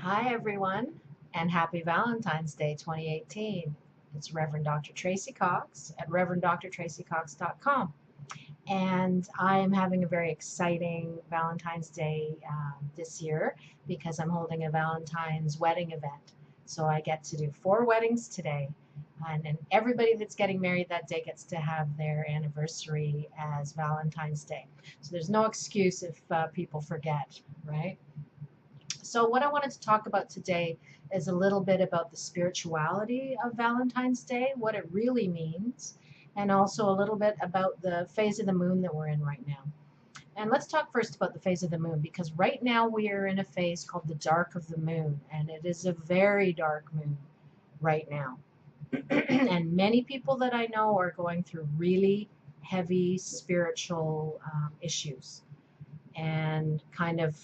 Hi, everyone, and happy Valentine's Day 2018. It's Reverend Dr. Tracy Cox at reverenddratracycox.com. And I am having a very exciting Valentine's Day this year because I'm holding a Valentine's wedding event. So I get to do 4 weddings today. And then everybody that's getting married that day gets to have their anniversary as Valentine's Day. So there's no excuse if people forget, right? So, what I wanted to talk about today is a little bit about the spirituality of Valentine's Day, what it really means, and also a little bit about the phase of the moon that we're in right now. And let's talk first about the phase of the moon because right now we are in a phase called the dark of the moon, and it is a very dark moon right now. And many people that I know are going through really heavy spiritual issues and kind of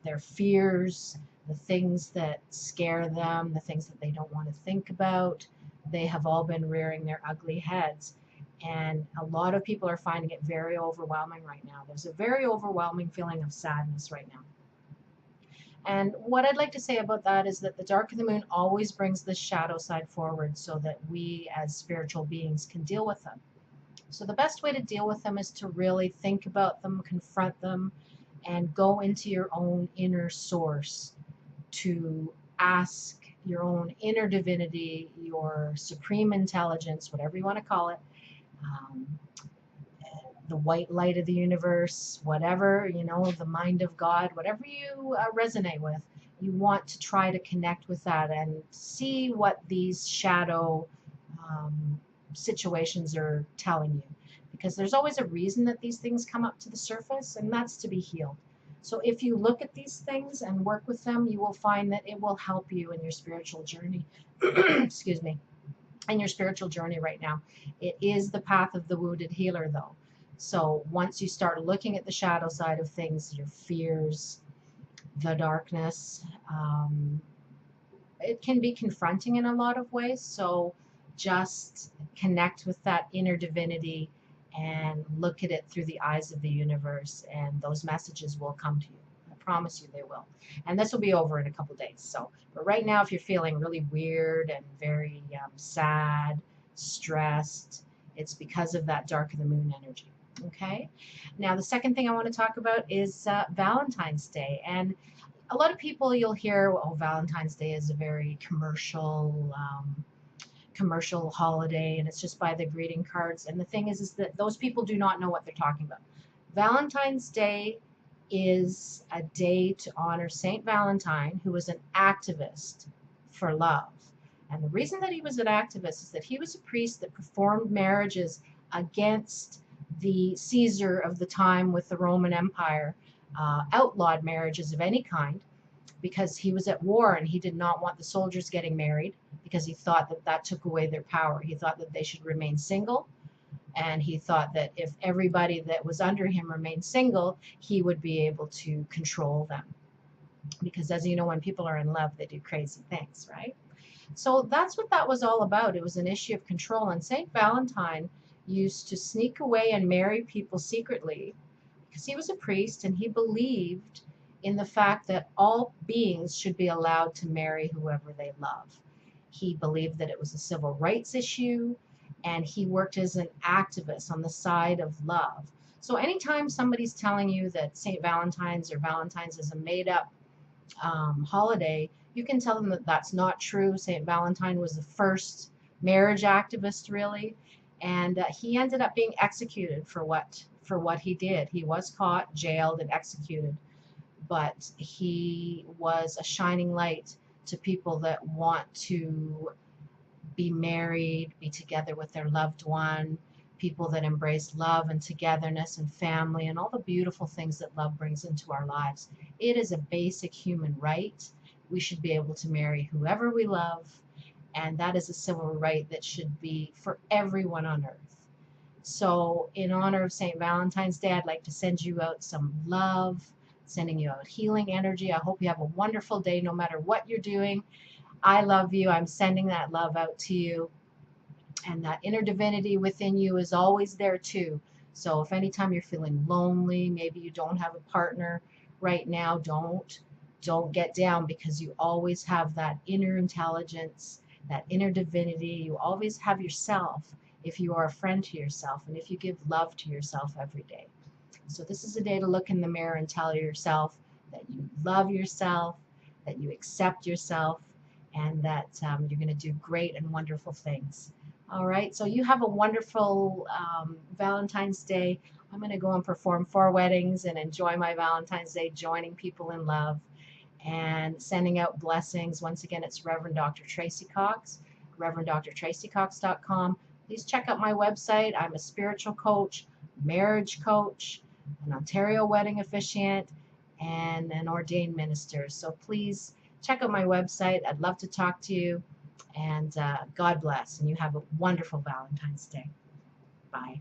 their fears, the things that scare them, the things that they don't want to think about. They have all been rearing their ugly heads. And a lot of people are finding it very overwhelming right now. There's a very overwhelming feeling of sadness right now. And what I'd like to say about that is that the dark of the moon always brings the shadow side forward so that we as spiritual beings can deal with them. So the best way to deal with them is to really think about them, confront them, and go into your own inner source to ask your own inner divinity, your supreme intelligence, whatever you want to call it, um, the white light of the universe, whatever, the mind of God, whatever you resonate with, you want to try to connect with that and see what these shadow situations are telling you. Because there's always a reason that these things come up to the surface, and that's to be healed. So if you look at these things and work with them, you will find that it will help you in your spiritual journey. Excuse me. In your spiritual journey right now. It is the path of the wounded healer, though. So once you start looking at the shadow side of things, your fears, the darkness, it can be confronting in a lot of ways. So just connect with that inner divinity and look at it through the eyes of the universe, and those messages will come to you. I promise you they will. And this will be over in a couple days. So, but right now, if you're feeling really weird and very sad, stressed, it's because of that dark of the moon energy. Okay. Now, the second thing I want to talk about is Valentine's Day. And a lot of people you'll hear, oh, Valentine's Day is a very commercial holiday and it's just by the greeting cards. And the thing is that those people do not know what they're talking about. Valentine's Day is a day to honor Saint Valentine, who was an activist for love. And the reason that he was an activist is that he was a priest that performed marriages against the Caesar of the time with the Roman Empire, outlawed marriages of any kind because he was at war and he did not want the soldiers getting married because he thought that that took away their power. He thought that they should remain single, and he thought that if everybody that was under him remained single, he would be able to control them. Because as you know, when people are in love, they do crazy things, right? So that's what that was all about. It was an issue of control. And St. Valentine used to sneak away and marry people secretly because he was a priest and he believed in the fact that all beings should be allowed to marry whoever they love. He believed that it was a civil rights issue, and he worked as an activist on the side of love. So anytime somebody's telling you that St. Valentine's or Valentine's is a made-up holiday, you can tell them that that's not true. St. Valentine was the first marriage activist, really, and he ended up being executed for what he did. He was caught, jailed, and executed, but he was a shining light to people that want to be married, be together with their loved one, people that embrace love and togetherness and family and all the beautiful things that love brings into our lives. It is a basic human right. We should be able to marry whoever we love, and that is a civil right that should be for everyone on earth. So in honor of St. Valentine's Day, I'd like to send you out some love, sending you out healing energy. I hope you have a wonderful day no matter what you're doing. I love you. I'm sending that love out to you. And that inner divinity within you is always there too. So if anytime you're feeling lonely, maybe you don't have a partner right now, don't Don't get down, because you always have that inner intelligence, that inner divinity. You always have yourself if you are a friend to yourself and if you give love to yourself every day. So this is a day to look in the mirror and tell yourself that you love yourself, that you accept yourself, and that you're going to do great and wonderful things. All right, so you have a wonderful Valentine's Day. I'm going to go and perform 4 weddings and enjoy my Valentine's Day, joining people in love and sending out blessings. Once again, it's Reverend Dr. Tracy Cox, reverenddratracycox.com. Please check out my website. I'm a spiritual coach, marriage coach, an Ontario wedding officiant, and an ordained minister. So please check out my website. I'd love to talk to you. And God bless. And you have a wonderful Valentine's Day. Bye.